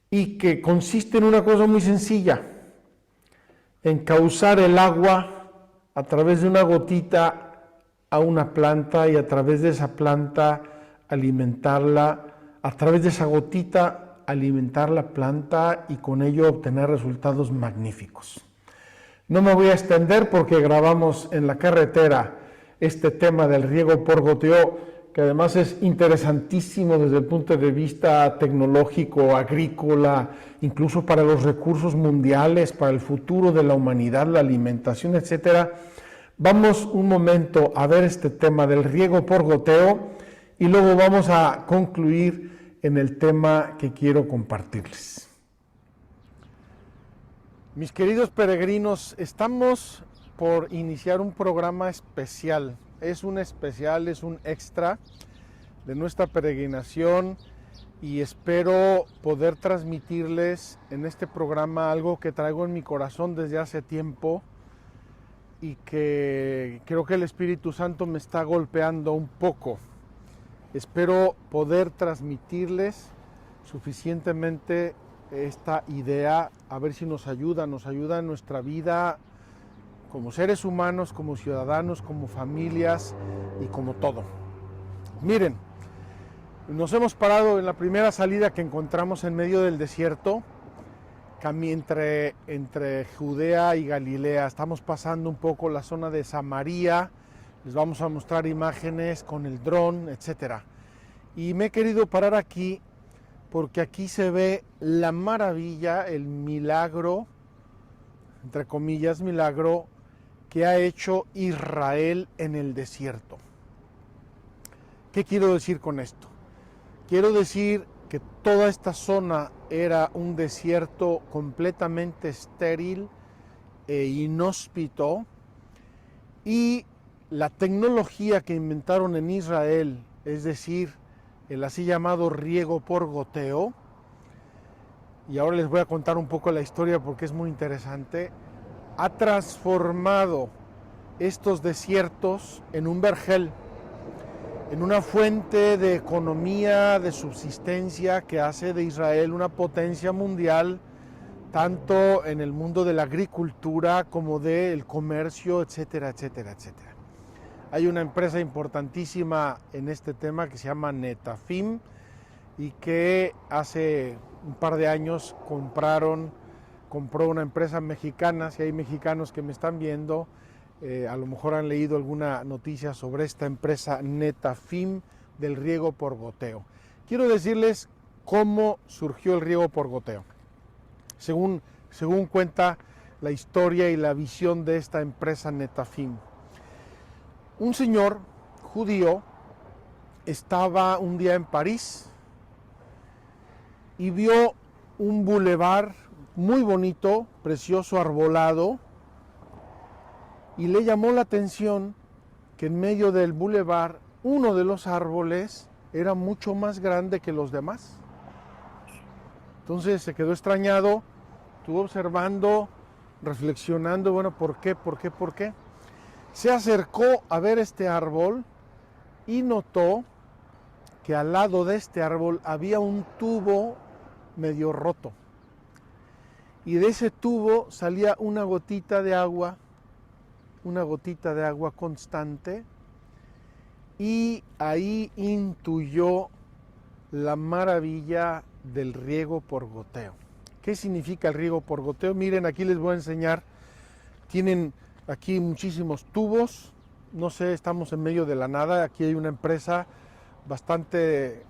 y que consiste en una cosa muy sencilla, en causar el agua a través de una gotita a una planta y a través de esa planta alimentarla, a través de esa gotita alimentar la planta y con ello obtener resultados magníficos. No me voy a extender porque grabamos en la carretera este tema del riego por goteo, que además es interesantísimo desde el punto de vista tecnológico, agrícola, incluso para los recursos mundiales, para el futuro de la humanidad, la alimentación, etcétera. Vamos un momento a ver este tema del riego por goteo y luego vamos a concluir en el tema que quiero compartirles. Mis queridos peregrinos, estamos por iniciar un programa especial. Es un especial, es un extra de nuestra peregrinación y espero poder transmitirles en este programa algo que traigo en mi corazón desde hace tiempo y que creo que el Espíritu Santo me está golpeando un poco. Espero poder transmitirles suficientemente esta idea, a ver si nos ayuda en nuestra vida como seres humanos, como ciudadanos, como familias y como todo. Miren, nos hemos parado en la primera salida que encontramos en medio del desierto, entre Judea y Galilea. Estamos pasando un poco la zona de Samaria, les vamos a mostrar imágenes con el dron, etc. Y me he querido parar aquí porque aquí se ve la maravilla, el milagro, entre comillas, milagro, que ha hecho Israel en el desierto. ¿Qué quiero decir con esto? Quiero decir que toda esta zona era un desierto completamente estéril e inhóspito, y la tecnología que inventaron en Israel, es decir, el así llamado riego por goteo, y ahora les voy a contar un poco la historia porque es muy interesante, ha transformado estos desiertos en un vergel, en una fuente de economía, de subsistencia que hace de Israel una potencia mundial, tanto en el mundo de la agricultura como del comercio, etcétera, etcétera, etcétera. Hay una empresa importantísima en este tema que se llama Netafim y que hace un par de años compró una empresa mexicana. Si hay mexicanos que me están viendo, a lo mejor han leído alguna noticia sobre esta empresa Netafim del riego por goteo. Quiero decirles cómo surgió el riego por goteo. Según cuenta la historia y la visión de esta empresa Netafim. Un señor judío estaba un día en París y vio un bulevar muy bonito, precioso, arbolado, y le llamó la atención que en medio del bulevar uno de los árboles era mucho más grande que los demás. Entonces se quedó extrañado, estuvo observando, reflexionando, bueno, ¿por qué? Se acercó a ver este árbol y notó que al lado de este árbol había un tubo medio roto. Y de ese tubo salía una gotita de agua constante, y ahí intuyó la maravilla del riego por goteo. ¿Qué significa el riego por goteo? Miren, aquí les voy a enseñar. Tienen aquí muchísimos tubos, no sé, estamos en medio de la nada. Aquí hay una empresa bastante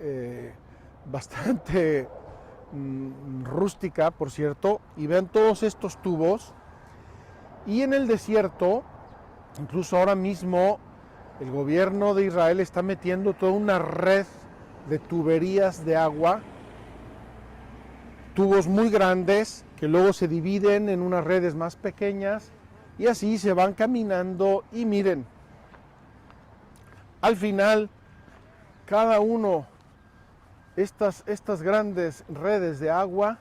rústica, por cierto, y vean todos estos tubos. Y en el desierto, incluso ahora mismo, el gobierno de Israel está metiendo toda una red de tuberías de agua, tubos muy grandes que luego se dividen en unas redes más pequeñas, y así se van caminando. Y miren, al final, cada uno, estas grandes redes de agua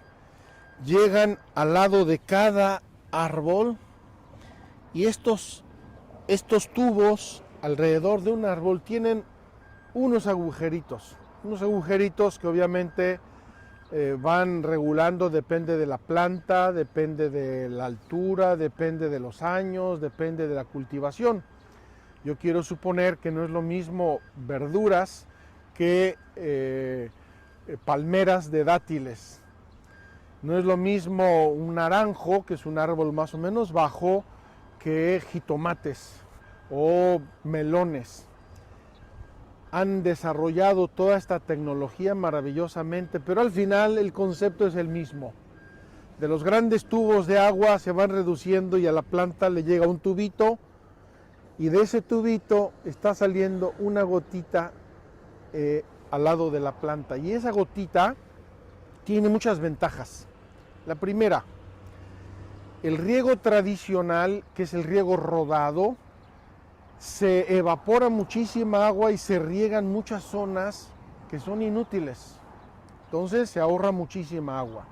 llegan al lado de cada árbol, y estos tubos alrededor de un árbol tienen unos agujeritos que obviamente van regulando, depende de la planta, depende de la altura, depende de los años, depende de la cultivación. Yo quiero suponer que no es lo mismo verduras que palmeras de dátiles. No es lo mismo un naranjo, que es un árbol más o menos bajo, que jitomates o melones. Han desarrollado toda esta tecnología maravillosamente, pero al final el concepto es el mismo. De los grandes tubos de agua se van reduciendo y a la planta le llega un tubito, y de ese tubito está saliendo una gotita al lado de la planta, y esa gotita tiene muchas ventajas. La primera, el riego tradicional, que es el riego rodado, se evapora muchísima agua y se riegan muchas zonas que son inútiles. Entonces se ahorra muchísima agua.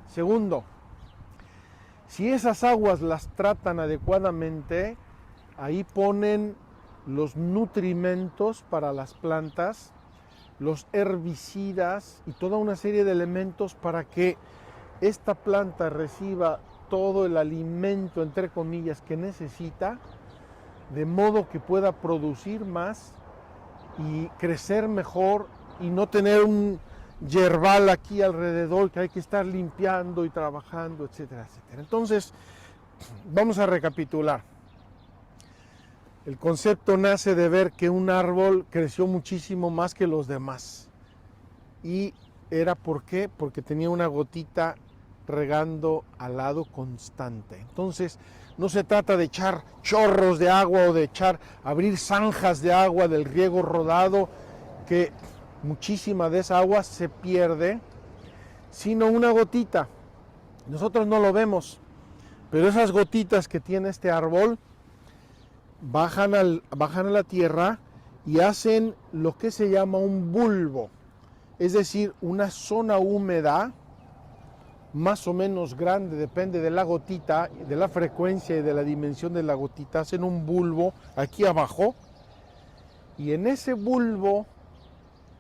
Segundo, si esas aguas las tratan adecuadamente, ahí ponen los nutrimentos para las plantas, los herbicidas y toda una serie de elementos para que esta planta reciba todo el alimento, entre comillas, que necesita, de modo que pueda producir más y crecer mejor y no tener un yerbal aquí alrededor que hay que estar limpiando y trabajando, etcétera, etcétera. Entonces, vamos a recapitular. El concepto nace de ver que un árbol creció muchísimo más que los demás. Y era ¿por qué? Porque tenía una gotita regando al lado constante. Entonces, no se trata de echar chorros de agua o de abrir zanjas de agua del riego rodado, que muchísima de esa agua se pierde, sino una gotita. Nosotros no lo vemos, pero esas gotitas que tiene este árbol bajan a la tierra y hacen lo que se llama un bulbo, es decir, una zona húmeda más o menos grande, depende de la gotita, de la frecuencia y de la dimensión de la gotita, hacen un bulbo aquí abajo, y en ese bulbo,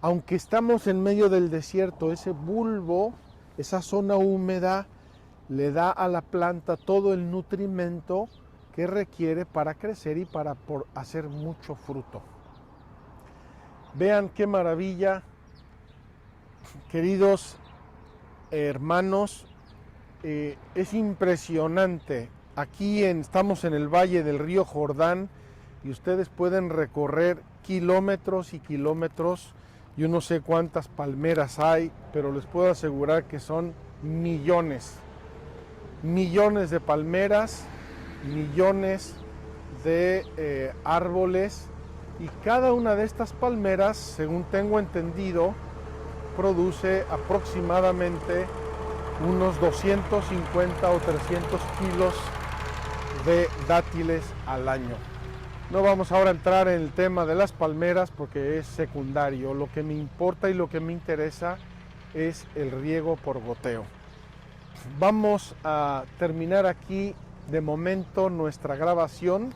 aunque estamos en medio del desierto, ese bulbo, esa zona húmeda, le da a la planta todo el nutrimento que requiere para crecer y para hacer mucho fruto. Vean qué maravilla, queridos hermanos, es impresionante. Aquí estamos en el valle del río Jordán y ustedes pueden recorrer kilómetros y kilómetros. Yo no sé cuántas palmeras hay, pero les puedo asegurar que son millones de palmeras, millones de árboles, y cada una de estas palmeras, según tengo entendido, produce aproximadamente unos 250 o 300 kilos de dátiles al año. No vamos ahora a entrar en el tema de las palmeras porque es secundario. Lo que me importa y lo que me interesa es el riego por goteo. Vamos a terminar aquí de momento nuestra grabación